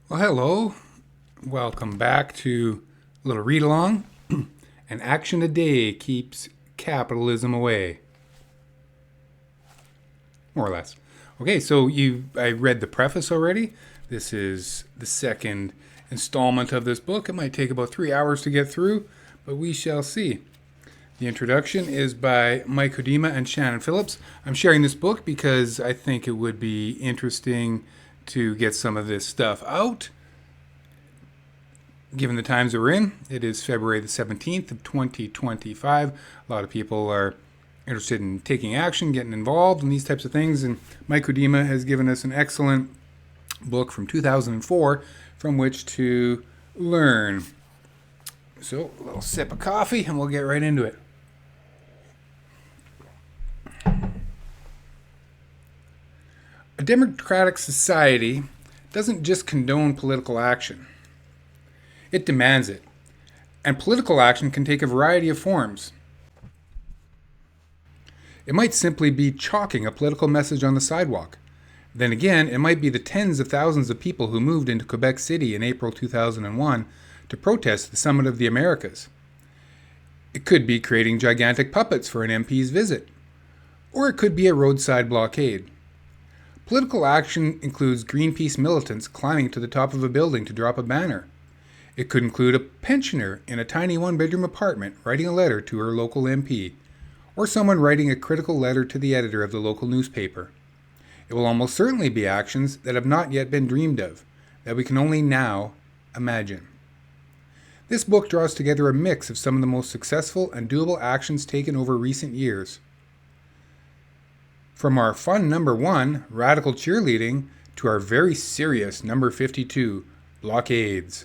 Well, hello. Welcome back to a little read along. An action a day keeps capitalism away. More or less. Okay, so I read the preface already. This is the second installment of this book. It might take about 3 hours to get through, but we shall see. The introduction is by Mike Hodema and Shannon Phillips. I'm sharing this book because I think it would be interesting to get some of this stuff out. Given the times that we're in, it is February the 17th of 2025. A lot of people are interested in taking action, getting involved in these types of things, and Mike Hodema has given us an excellent book from 2004 from which to learn. So, a little sip of coffee and we'll get right into it. A democratic society doesn't just condone political action. It demands it. And political action can take a variety of forms. It might simply be chalking a political message on the sidewalk. Then again, it might be the tens of thousands of people who moved into Quebec City in April 2001 to protest the Summit of the Americas. It could be creating gigantic puppets for an MP's visit. Or it could be a roadside blockade. Political action includes Greenpeace militants climbing to the top of a building to drop a banner. It could include a pensioner in a tiny one-bedroom apartment writing a letter to her local MP, or someone writing a critical letter to the editor of the local newspaper. It will almost certainly be actions that have not yet been dreamed of, that we can only now imagine. This book draws together a mix of some of the most successful and doable actions taken over recent years. From our fun number 1, Radical Cheerleading, to our very serious number 52, Blockades.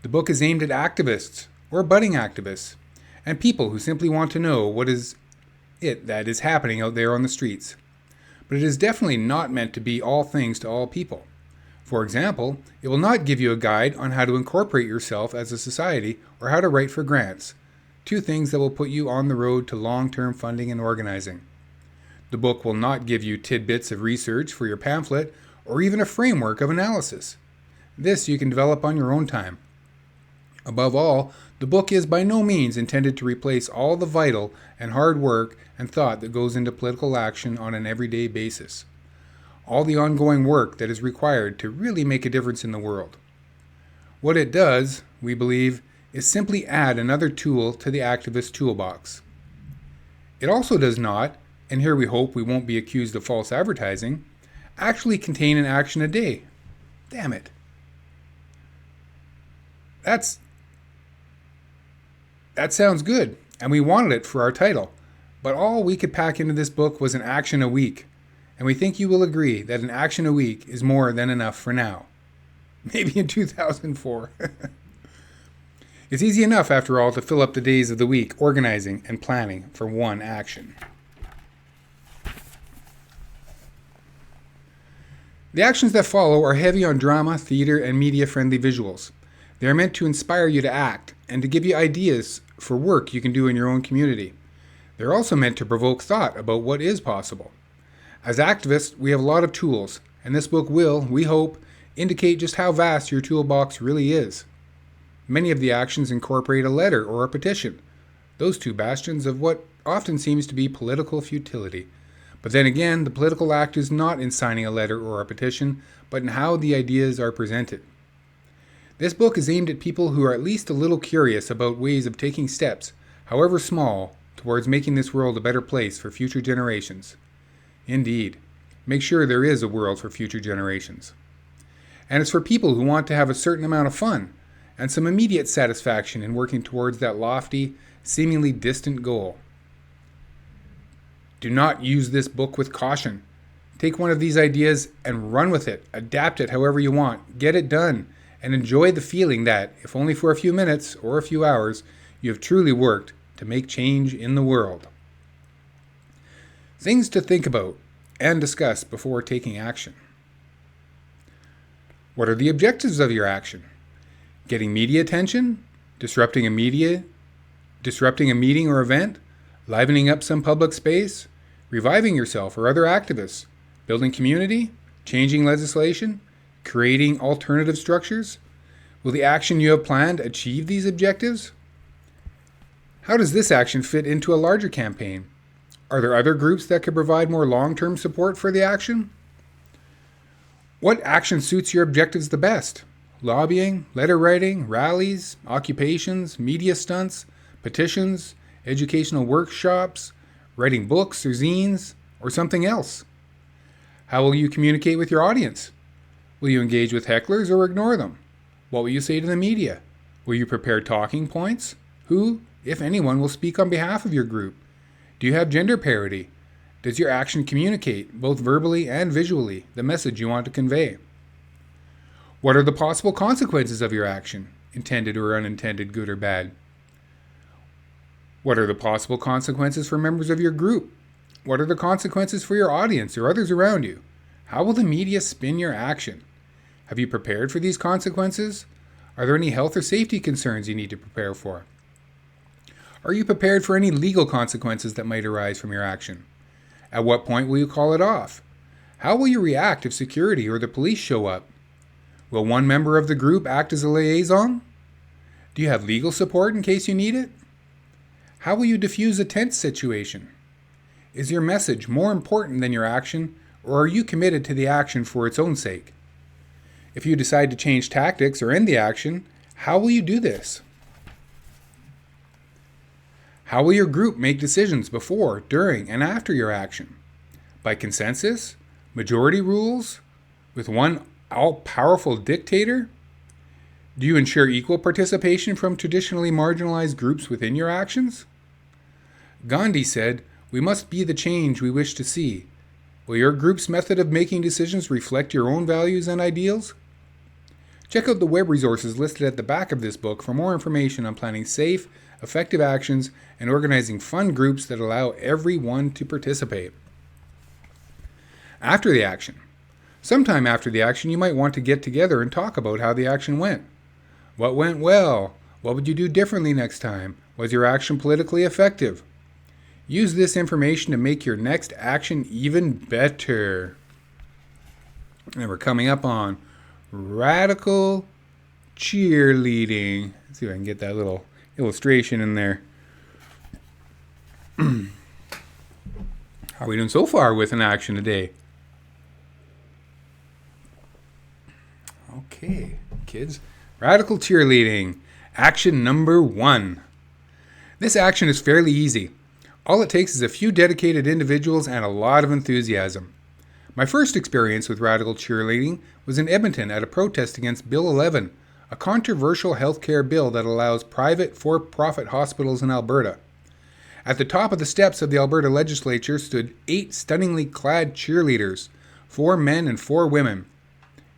The book is aimed at activists, or budding activists, and people who simply want to know what is it that is happening out there on the streets. But it is definitely not meant to be all things to all people. For example, it will not give you a guide on how to incorporate yourself as a society or how to write for grants, 2 things that will put you on the road to long-term funding and organizing. The book will not give you tidbits of research for your pamphlet or even a framework of analysis. This you can develop on your own time. Above all, the book is by no means intended to replace all the vital and hard work and thought that goes into political action on an everyday basis. All the ongoing work that is required to really make a difference in the world. What it does, we believe, is simply add another tool to the activist toolbox. It also does not, and here we hope we won't be accused of false advertising, actually contain an action a day. Damn it. That sounds good, and we wanted it for our title, but all we could pack into this book was an action a week, and we think you will agree that an action a week is more than enough for now. Maybe in 2004. It's easy enough, after all, to fill up the days of the week organizing and planning for one action. The actions that follow are heavy on drama, theater, and media-friendly visuals. They are meant to inspire you to act and to give you ideas for work you can do in your own community. They're also meant to provoke thought about what is possible. As activists, we have a lot of tools, and this book will, we hope, indicate just how vast your toolbox really is. Many of the actions incorporate a letter or a petition, those 2 bastions of what often seems to be political futility. But then again, the political act is not in signing a letter or a petition, but in how the ideas are presented. This book is aimed at people who are at least a little curious about ways of taking steps, however small, towards making this world a better place for future generations. Indeed, make sure there is a world for future generations. And it's for people who want to have a certain amount of fun and some immediate satisfaction in working towards that lofty, seemingly distant goal. Do not use this book with caution. Take one of these ideas and run with it. Adapt it however you want. Get it done. And enjoy the feeling that, if only for a few minutes or a few hours, you have truly worked to make change in the world. Things to think about and discuss before taking action. What are the objectives of your action? Getting media attention? Disrupting a meeting or event? Livening up some public space? Reviving yourself or other activists? Building community? Changing legislation? creating alternative structures? Will the action you have planned achieve these objectives? How does this action fit into a larger campaign? Are there other groups that could provide more long-term support for the action? What action suits your objectives the best? Lobbying, letter writing, rallies, occupations, media stunts, petitions, educational workshops, writing books or zines, or something else? How will you communicate with your audience? Will you engage with hecklers or ignore them? What will you say to the media? Will you prepare talking points? Who, if anyone, will speak on behalf of your group? Do you have gender parity? Does your action communicate, both verbally and visually, the message you want to convey? What are the possible consequences of your action, intended or unintended, good or bad? What are the possible consequences for members of your group? What are the consequences for your audience or others around you? How will the media spin your action? Have you prepared for these consequences? Are there any health or safety concerns you need to prepare for? Are you prepared for any legal consequences that might arise from your action? At what point will you call it off? How will you react if security or the police show up? Will one member of the group act as a liaison? Do you have legal support in case you need it? How will you diffuse a tense situation? Is your message more important than your action, or are you committed to the action for its own sake? If you decide to change tactics or end the action, how will you do this? How will your group make decisions before, during, and after your action? By consensus? Majority rules? With one all-powerful dictator? Do you ensure equal participation from traditionally marginalized groups within your actions? Gandhi said, "We must be the change we wish to see." Will your group's method of making decisions reflect your own values and ideals? Check out the web resources listed at the back of this book for more information on planning safe, effective actions and organizing fun groups that allow everyone to participate. After the action. Sometime after the action, you might want to get together and talk about how the action went. What went well? What would you do differently next time? Was your action politically effective? Use this information to make your next action even better. And we're coming up on Radical Cheerleading. Let's see if I can get that little illustration in there. How are we doing so far with an action today? Okay, kids. Radical Cheerleading. Action number 1. This action is fairly easy. All it takes is a few dedicated individuals and a lot of enthusiasm. My first experience with radical cheerleading was in Edmonton at a protest against Bill 11, a controversial healthcare bill that allows private for-profit hospitals in Alberta. At the top of the steps of the Alberta legislature stood 8 stunningly clad cheerleaders, 4 men and 4 women.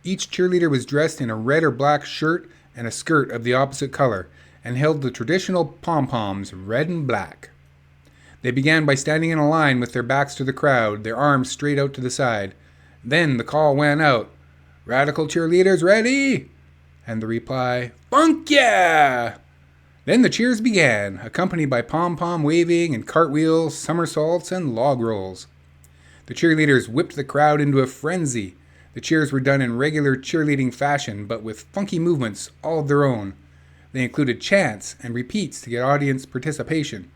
Each cheerleader was dressed in a red or black shirt and a skirt of the opposite color, and held the traditional pom-poms, red and black. They began by standing in a line with their backs to the crowd, their arms straight out to the side. Then the call went out, "Radical cheerleaders ready?" And the reply, "Funk yeah!" Then the cheers began, accompanied by pom-pom waving and cartwheels, somersaults, and log rolls. The cheerleaders whipped the crowd into a frenzy. The cheers were done in regular cheerleading fashion, but with funky movements all of their own. They included chants and repeats to get audience participation.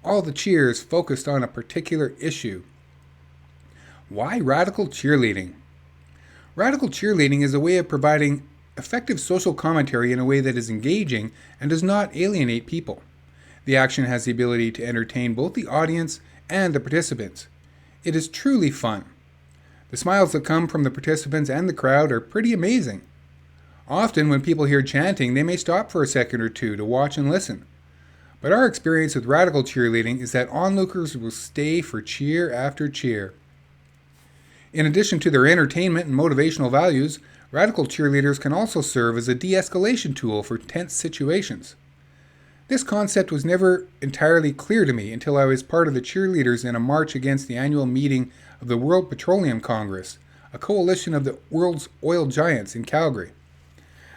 All the cheers focused on a particular issue. Why radical cheerleading? Radical cheerleading is a way of providing effective social commentary in a way that is engaging and does not alienate people. The action has the ability to entertain both the audience and the participants. It is truly fun. The smiles that come from the participants and the crowd are pretty amazing. Often when people hear chanting, they may stop for a second or two to watch and listen. But our experience with radical cheerleading is that onlookers will stay for cheer after cheer. In addition to their entertainment and motivational values, radical cheerleaders can also serve as a de-escalation tool for tense situations. This concept was never entirely clear to me until I was part of the cheerleaders in a march against the annual meeting of the World Petroleum Congress, a coalition of the world's oil giants in Calgary.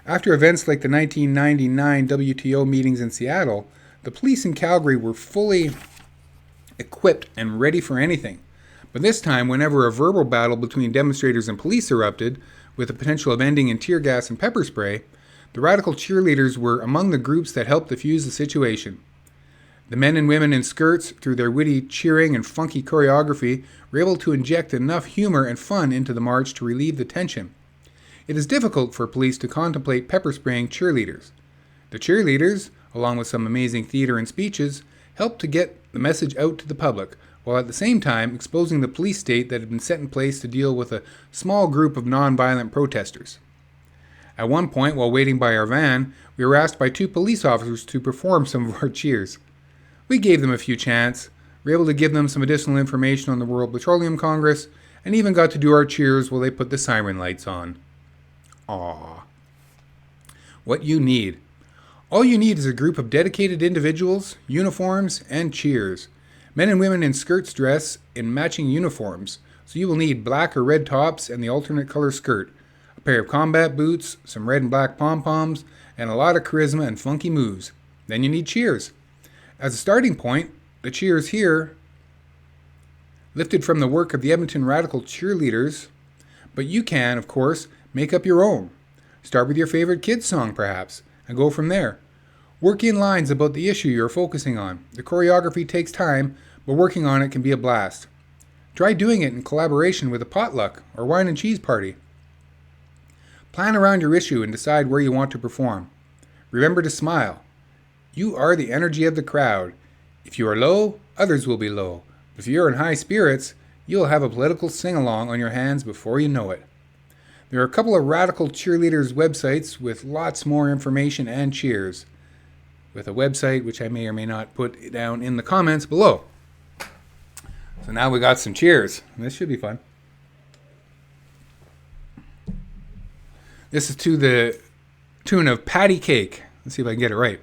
After events like the 1999 WTO meetings in Seattle, the police in Calgary were fully equipped and ready for anything. But this time, whenever a verbal battle between demonstrators and police erupted, with the potential of ending in tear gas and pepper spray, the Radical Cheerleaders were among the groups that helped defuse the situation. The men and women in skirts, through their witty cheering and funky choreography, were able to inject enough humor and fun into the march to relieve the tension. It is difficult for police to contemplate pepper spraying cheerleaders. The cheerleaders, along with some amazing theater and speeches, helped to get the message out to the public, while at the same time exposing the police state that had been set in place to deal with a small group of non-violent protesters. At one point, while waiting by our van, we were asked by 2 police officers to perform some of our cheers. We gave them a few chants, were able to give them some additional information on the World Petroleum Congress, and even got to do our cheers while they put the siren lights on. Aww. What you need. All you need is a group of dedicated individuals, uniforms, and cheers. Men and women in skirts dress in matching uniforms, so you will need black or red tops and the alternate color skirt, a pair of combat boots, some red and black pom-poms, and a lot of charisma and funky moves. Then you need cheers. As a starting point, the cheers here, lifted from the work of the Edmonton Radical Cheerleaders, but you can, of course, make up your own. Start with your favorite kids' song, perhaps, and go from there. Work in lines about the issue you're focusing on. The choreography takes time, but working on it can be a blast. Try doing it in collaboration with a potluck or wine and cheese party. Plan around your issue and decide where you want to perform. Remember to smile. You are the energy of the crowd. If you are low, others will be low. If you're in high spirits, you'll have a political sing-along on your hands before you know it. There are a couple of Radical Cheerleaders websites with lots more information and cheers, with a website which I may or may not put down in the comments below. So now we got some cheers. This should be fun. This is to the tune of Patty Cake. Let's see if I can get it right.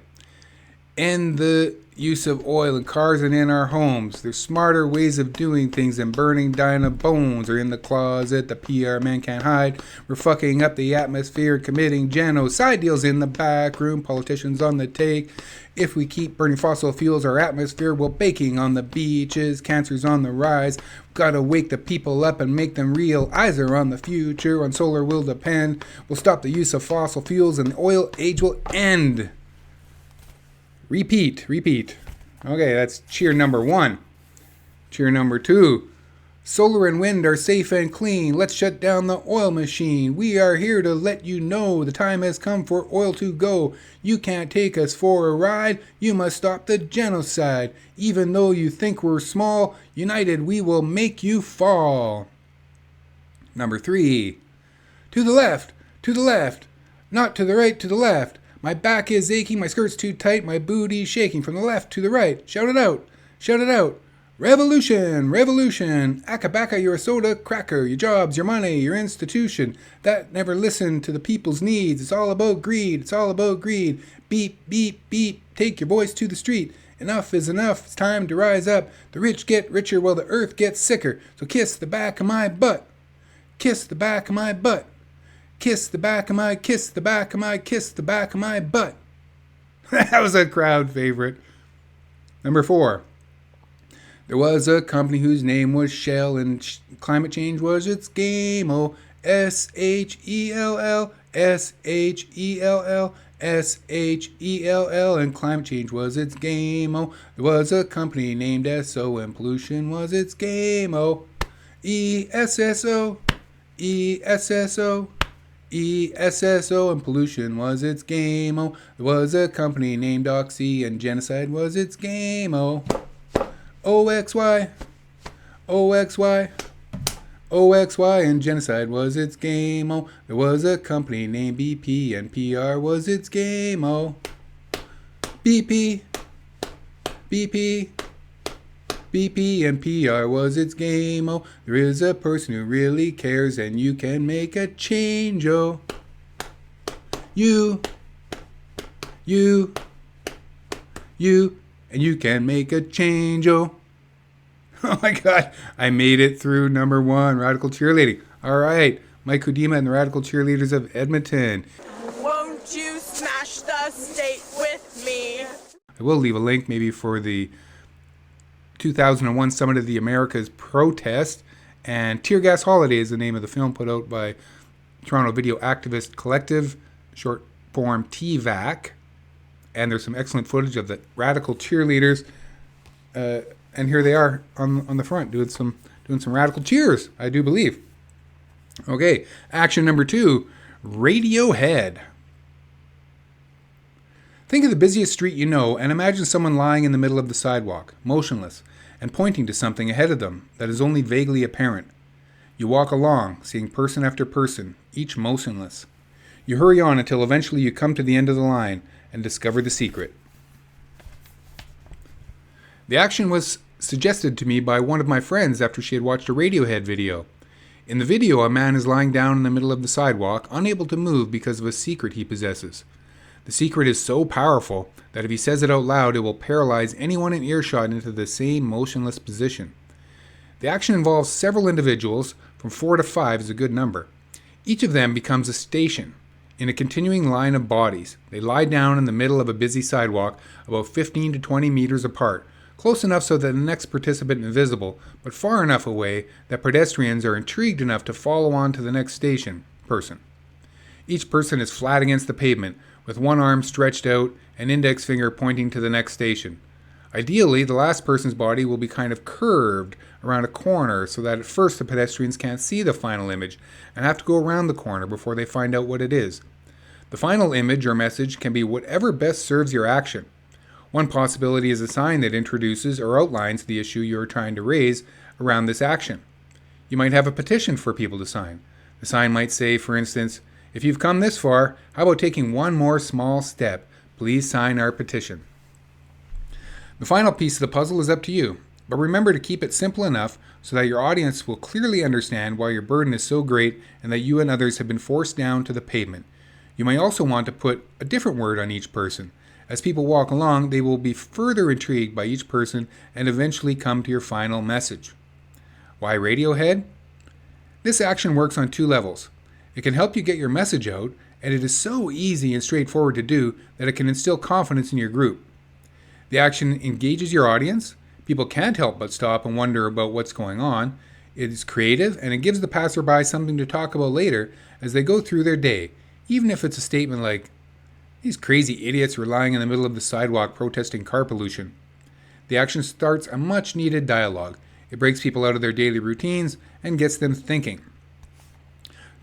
End the use of oil in cars and in our homes. There's smarter ways of doing things than burning Dinah bones or in the closet. The PR man can't hide. We're fucking up the atmosphere, committing genocide. Deals in the back room, politicians on the take. If we keep burning fossil fuels, our atmosphere will baking on the beaches. Cancer's on the rise. Gotta wake the people up and make them real. Eyes are on the future. On solar will depend. We'll stop the use of fossil fuels and the oil age will end. Repeat. Okay, that's cheer number 1. Cheer number 2. Solar and wind are safe and clean. Let's shut down the oil machine. We are here to let you know the time has come for oil to go. You can't take us for a ride. You must stop the genocide. Even though you think we're small, united we will make you fall. Number 3. To the left. Not to the right, to the left. My back is aching, my skirt's too tight, my booty's shaking. From the left to the right, shout it out. Revolution, Akabaka, you're a soda cracker. Your jobs, your money, your institution that never listened to the people's needs. It's all about greed. Beep, take your voice to the street. Enough is enough, it's time to rise up. The rich get richer while the earth gets sicker. So kiss the back of my butt. Kiss the back of my butt. That was a crowd favorite. Number 4. There was a company whose name was Shell, and climate change was its game. Oh, SHELL, and climate change was its game. Oh, there was a company named SO, and pollution was its game. Oh, ESSO, and pollution was its game. Oh, there was a company named Oxy, and genocide was its game. Oh, OXY, and genocide was its game. Oh, there was a company named BP, and PR was its game. Oh, BP, and PR was its game. Oh, there is a person who really cares, and you can make a change. Oh, you, and you can make a change. Oh, oh my God, I made it through number 1, Radical Cheerleading. All right, Mike Kudima and the Radical Cheerleaders of Edmonton. Won't you smash the state with me? I will leave a link maybe for the 2001 Summit of the Americas protest, and Tear Gas Holiday is the name of the film put out by Toronto Video Activist Collective, short form TVAC, and there's some excellent footage of the Radical Cheerleaders, and here they are on the front doing some radical cheers, I do believe. Okay, action number 2, Radiohead. Think of the busiest street you know and imagine someone lying in the middle of the sidewalk, motionless, and pointing to something ahead of them that is only vaguely apparent. You walk along, seeing person after person, each motionless. You hurry on until eventually you come to the end of the line and discover the secret. The action was suggested to me by one of my friends after she had watched a Radiohead video. In the video, a man is lying down in the middle of the sidewalk, unable to move because of a secret he possesses. The secret is so powerful that if he says it out loud, it will paralyze anyone in earshot into the same motionless position. The action involves several individuals, from 4 to 5 is a good number. Each of them becomes a station in a continuing line of bodies. They lie down in the middle of a busy sidewalk, about 15 to 20 meters apart, close enough so that the next participant is visible, but far enough away that pedestrians are intrigued enough to follow on to the next person. Each person is flat against the pavement, with one arm stretched out and index finger pointing to the next station. Ideally, the last person's body will be kind of curved around a corner so that at first the pedestrians can't see the final image and have to go around the corner before they find out what it is. The final image or message can be whatever best serves your action. One possibility is a sign that introduces or outlines the issue you are trying to raise around this action. You might have a petition for people to sign. The sign might say, for instance, "If you've come this far, how about taking one more small step? Please sign our petition." The final piece of the puzzle is up to you, but remember to keep it simple enough so that your audience will clearly understand why your burden is so great and that you and others have been forced down to the pavement. You may also want to put a different word on each person. As people walk along, they will be further intrigued by each person and eventually come to your final message. Why Radiohead? This action works on 2 levels. It can help you get your message out, and it is so easy and straightforward to do that it can instill confidence in your group. The action engages your audience. People can't help but stop and wonder about what's going on. It is creative, and it gives the passerby something to talk about later as they go through their day, even if it's a statement like, "These crazy idiots were lying in the middle of the sidewalk protesting car pollution." The action starts a much-needed dialogue. It breaks people out of their daily routines and gets them thinking.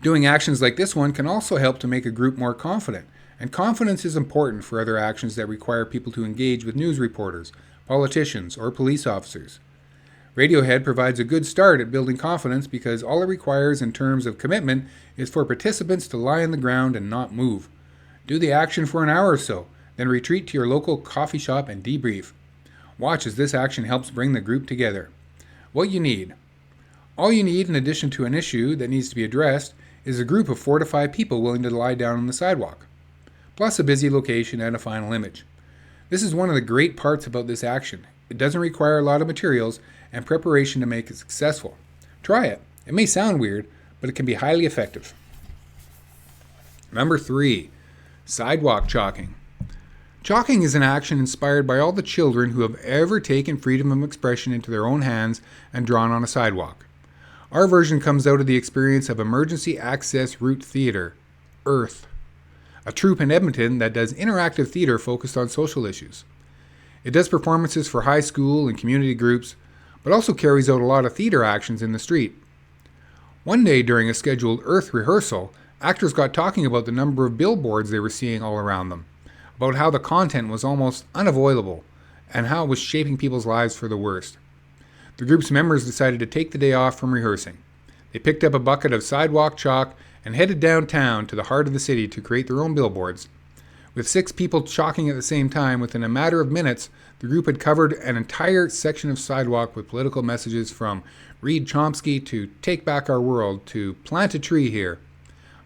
Doing actions like this one can also help to make a group more confident, and confidence is important for other actions that require people to engage with news reporters, politicians, or police officers. Radiohead provides a good start at building confidence because all it requires in terms of commitment is for participants to lie on the ground and not move. Do the action for an hour or so, then retreat to your local coffee shop and debrief. Watch as this action helps bring the group together. What you need. All you need in addition to an issue that needs to be addressed is a group of 4 to 5 people willing to lie down on the sidewalk, plus a busy location and a final image. This is one of the great parts about this action. It doesn't require a lot of materials and preparation to make it successful. Try it. It may sound weird, but it can be highly effective. Number 3, sidewalk chalking. Chalking is an action inspired by all the children who have ever taken freedom of expression into their own hands and drawn on a sidewalk. Our version comes out of the experience of Emergency Access Route Theatre, EARTH, a troupe in Edmonton that does interactive theatre focused on social issues. It does performances for high school and community groups, but also carries out a lot of theatre actions in the street. One day during a scheduled EARTH rehearsal, actors got talking about the number of billboards they were seeing all around them, about how the content was almost unavoidable, and how it was shaping people's lives for the worst. The group's members decided to take the day off from rehearsing. They picked up a bucket of sidewalk chalk and headed downtown to the heart of the city to create their own billboards. With 6 people chalking at the same time, within a matter of minutes, the group had covered an entire section of sidewalk with political messages from "Read Chomsky" to "Take Back Our World" to "Plant a Tree Here."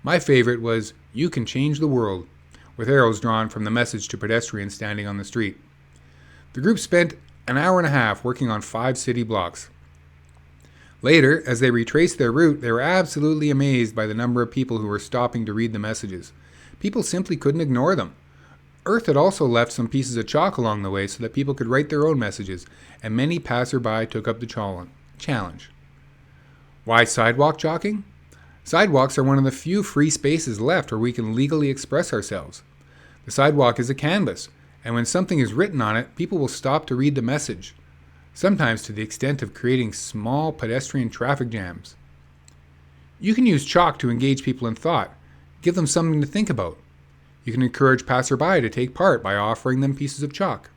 My favorite was "You Can Change the World," with arrows drawn from the message to pedestrians standing on the street. The group spent an hour and a half working on 5 city blocks. Later, as they retraced their route, they were absolutely amazed by the number of people who were stopping to read the messages. People simply couldn't ignore them. EARTH had also left some pieces of chalk along the way so that people could write their own messages, and many passerby took up the challenge. Why sidewalk chalking? Sidewalks are one of the few free spaces left where we can legally express ourselves. The sidewalk is a canvas, and when something is written on it, people will stop to read the message, sometimes to the extent of creating small pedestrian traffic jams. You can use chalk to engage people in thought, give them something to think about. You can encourage passerby to take part by offering them pieces of chalk.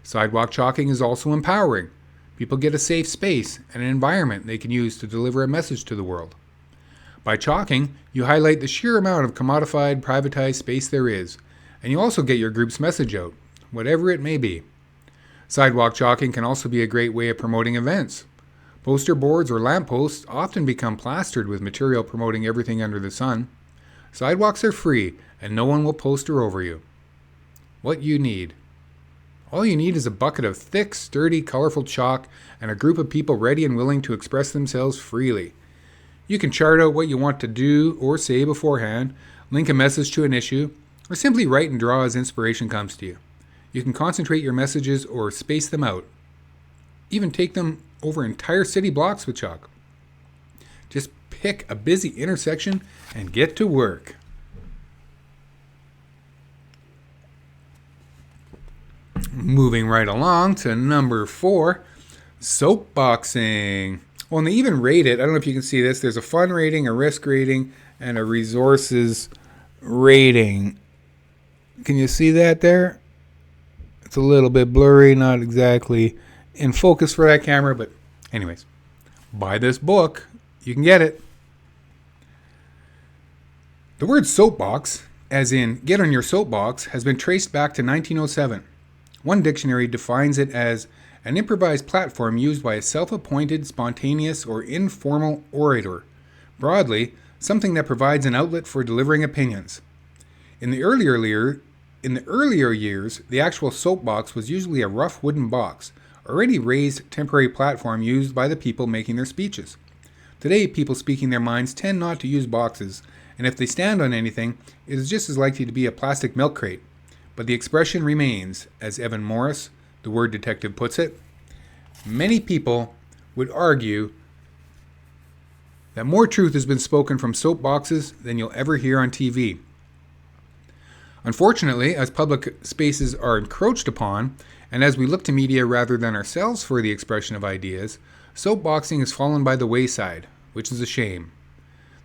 Sidewalk chalking is also empowering. People get a safe space and an environment they can use to deliver a message to the world. By chalking, you highlight the sheer amount of commodified, privatized space there is, and you also get your group's message out, whatever it may be. Sidewalk chalking can also be a great way of promoting events. Poster boards or lampposts often become plastered with material promoting everything under the sun. Sidewalks are free, and no one will poster over you. What you need. All you need is a bucket of thick, sturdy, colorful chalk and a group of people ready and willing to express themselves freely. You can chart out what you want to do or say beforehand, link a message to an issue, or simply write and draw as inspiration comes to you. You can concentrate your messages or space them out. Even take them over entire city blocks with chalk. Just pick a busy intersection and get to work. Moving right along to number 4, soapboxing. Well, and they even rate it. I don't know if you can see this. There's a fun rating, a risk rating, and a resources rating. Can you see that there? It's a little bit blurry, not exactly in focus for that camera, but anyways, buy this book. You can get it. The word soapbox, as in get on your soapbox, has been traced back to 1907. One dictionary defines it as an improvised platform used by a self-appointed, spontaneous, or informal orator. Broadly, something that provides an outlet for delivering opinions. In the earlier years, the actual soapbox was usually a rough wooden box, already raised temporary platform used by the people making their speeches. Today, people speaking their minds tend not to use boxes, and if they stand on anything, it is just as likely to be a plastic milk crate. But the expression remains, as Evan Morris, the word detective, puts it. Many people would argue that more truth has been spoken from soapboxes than you'll ever hear on TV. Unfortunately, as public spaces are encroached upon, and as we look to media rather than ourselves for the expression of ideas, soapboxing has fallen by the wayside, which is a shame.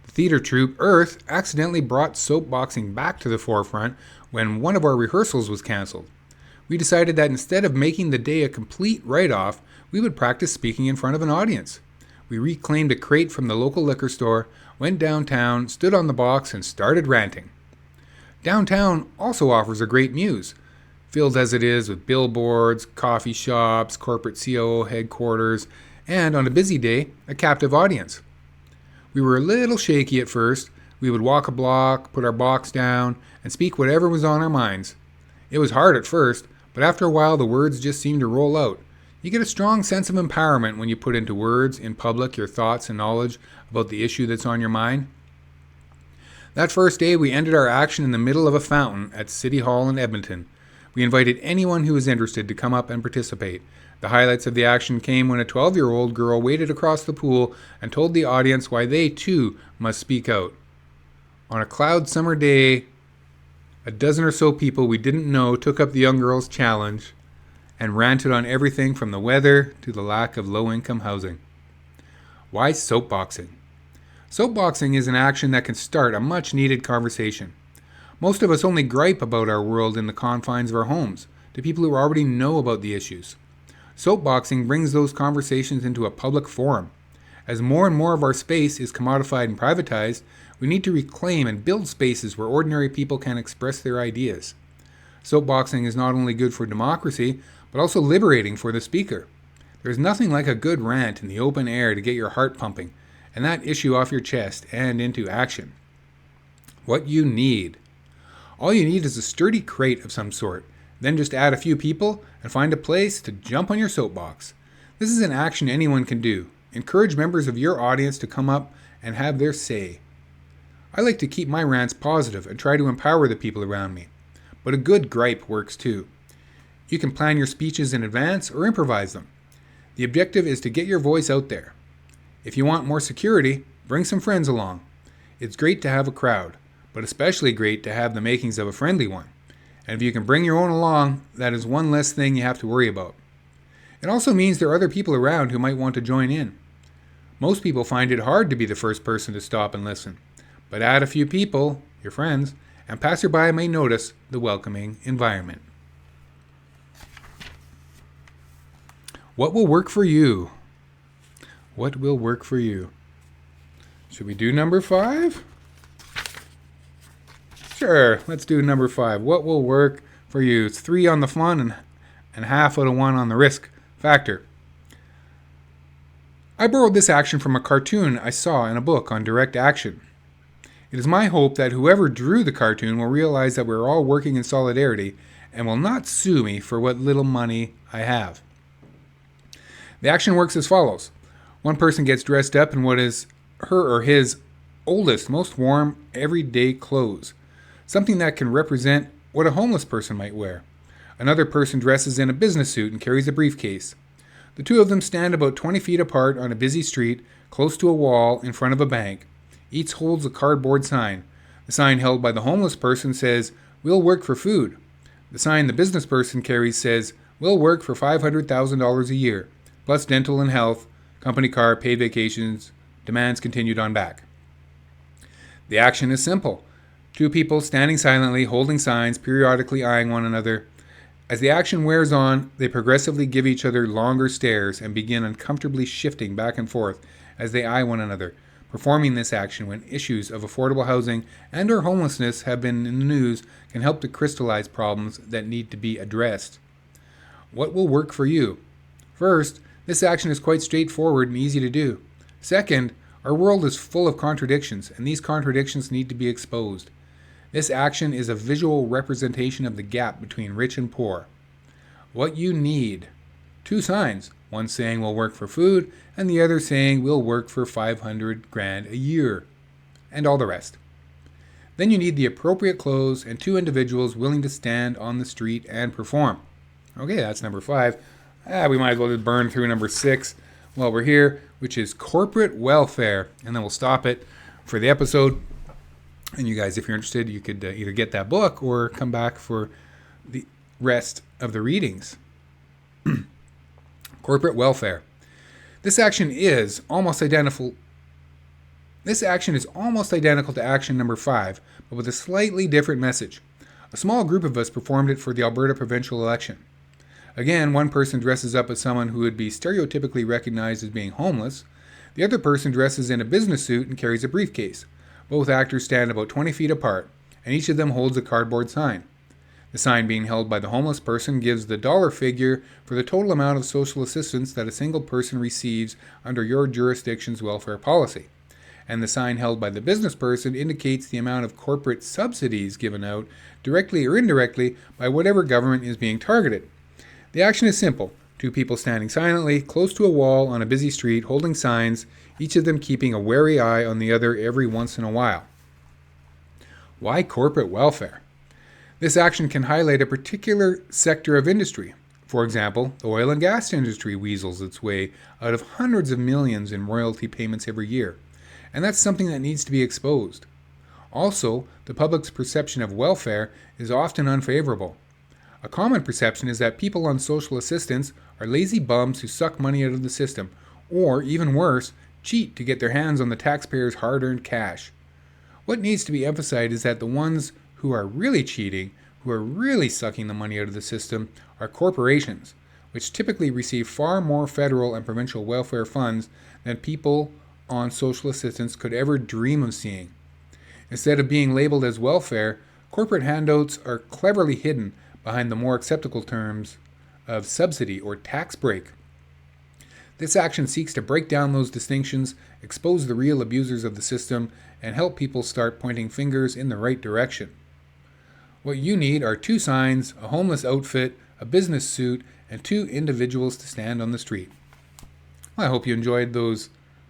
The theater troupe Earth accidentally brought soapboxing back to the forefront when one of our rehearsals was cancelled. We decided that instead of making the day a complete write-off, we would practice speaking in front of an audience. We reclaimed a crate from the local liquor store, went downtown, stood on the box, and started ranting. Downtown also offers a great muse, filled as it is with billboards, coffee shops, corporate COO headquarters, and on a busy day, a captive audience. We were a little shaky at first. We would walk a block, put our box down, and speak whatever was on our minds. It was hard at first, but after a while the words just seemed to roll out. You get a strong sense of empowerment when you put into words in public your thoughts and knowledge about the issue that's on your mind. That first day we ended our action in the middle of a fountain at City Hall in Edmonton. We invited anyone who was interested to come up and participate. The highlights of the action came when a 12-year-old girl waded across the pool and told the audience why they too must speak out. On a cloud summer day, a dozen or so people we didn't know took up the young girl's challenge and ranted on everything from the weather to the lack of low-income housing. Why soapboxing? Soapboxing is an action that can start a much-needed conversation. Most of us only gripe about our world in the confines of our homes, to people who already know about the issues. Soapboxing brings those conversations into a public forum. As more and more of our space is commodified and privatized, we need to reclaim and build spaces where ordinary people can express their ideas. Soapboxing is not only good for democracy, but also liberating for the speaker. There's nothing like a good rant in the open air to get your heart pumping, and that issue off your chest and into action. What you need. All you need is a sturdy crate of some sort. Then just add a few people and find a place to jump on your soapbox. This is an action anyone can do. Encourage members of your audience to come up and have their say. I like to keep my rants positive and try to empower the people around me. But a good gripe works too. You can plan your speeches in advance or improvise them. The objective is to get your voice out there. If you want more security, bring some friends along. It's great to have a crowd, but especially great to have the makings of a friendly one. And if you can bring your own along, that is one less thing you have to worry about. It also means there are other people around who might want to join in. Most people find it hard to be the first person to stop and listen, but add a few people, your friends, and passerby may notice the welcoming environment. What will work for you? What will work for you? Should we do number 5? Sure, let's do number 5. What will work for you? It's 3 on the fun and half out of 1 on the risk factor. I borrowed this action from a cartoon I saw in a book on direct action. It is my hope that whoever drew the cartoon will realize that we're all working in solidarity and will not sue me for what little money I have. The action works as follows. One person gets dressed up in what is her or his oldest, most warm, everyday clothes, something that can represent what a homeless person might wear. Another person dresses in a business suit and carries a briefcase. The two of them stand about 20 feet apart on a busy street, close to a wall in front of a bank. Each holds a cardboard sign. The sign held by the homeless person says, "We'll work for food." The sign the business person carries says, "We'll work for $500,000 a year, plus dental and health, company car, paid vacations, demands continued on back." The action is simple. Two people standing silently, holding signs, periodically eyeing one another. As the action wears on, they progressively give each other longer stares and begin uncomfortably shifting back and forth as they eye one another. Performing this action when issues of affordable housing and or homelessness have been in the news can help to crystallize problems that need to be addressed. What will work for you? First, this action is quite straightforward and easy to do. Second, our world is full of contradictions, and these contradictions need to be exposed. This action is a visual representation of the gap between rich and poor. What you need: 2 signs, one saying we'll work for food, and the other saying we'll work for $500,000 a year, and all the rest. Then you need the appropriate clothes and 2 individuals willing to stand on the street and perform. Okay, that's number 5. We might as well just burn through number 6 while we're here, which is corporate welfare, and then we'll stop it for the episode. And you guys, if you're interested, you could either get that book or come back for the rest of the readings. Corporate welfare. This action is almost identical to action number 5, but with a slightly different message. A small group of us performed it for the Alberta provincial election. Again, one person dresses up as someone who would be stereotypically recognized as being homeless. The other person dresses in a business suit and carries a briefcase. Both actors stand about 20 feet apart, and each of them holds a cardboard sign. The sign being held by the homeless person gives the dollar figure for the total amount of social assistance that a single person receives under your jurisdiction's welfare policy. And the sign held by the business person indicates the amount of corporate subsidies given out, directly or indirectly, by whatever government is being targeted. The action is simple. 2 people standing silently, close to a wall on a busy street, holding signs, each of them keeping a wary eye on the other every once in a while. Why corporate welfare? This action can highlight a particular sector of industry. For example, the oil and gas industry weasels its way out of hundreds of millions in royalty payments every year, and that's something that needs to be exposed. Also, the public's perception of welfare is often unfavorable. A common perception is that people on social assistance are lazy bums who suck money out of the system, or, even worse, cheat to get their hands on the taxpayers' hard-earned cash. What needs to be emphasized is that the ones who are really cheating, who are really sucking the money out of the system, are corporations, which typically receive far more federal and provincial welfare funds than people on social assistance could ever dream of seeing. Instead of being labeled as welfare, corporate handouts are cleverly hidden behind the more acceptable terms of subsidy or tax break. This action seeks to break down those distinctions, expose the real abusers of the system, and help people start pointing fingers in the right direction. What you need are 2 signs, a homeless outfit, a business suit, and 2 individuals to stand on the street. Well, I hope you enjoyed those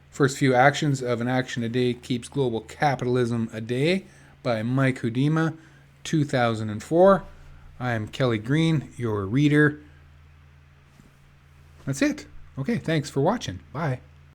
first few actions of An Action a Day Keeps Global Capitalism a Day by Mike Hudema, 2004. I am Kelly Green, your reader. That's it. Okay, thanks for watching. Bye.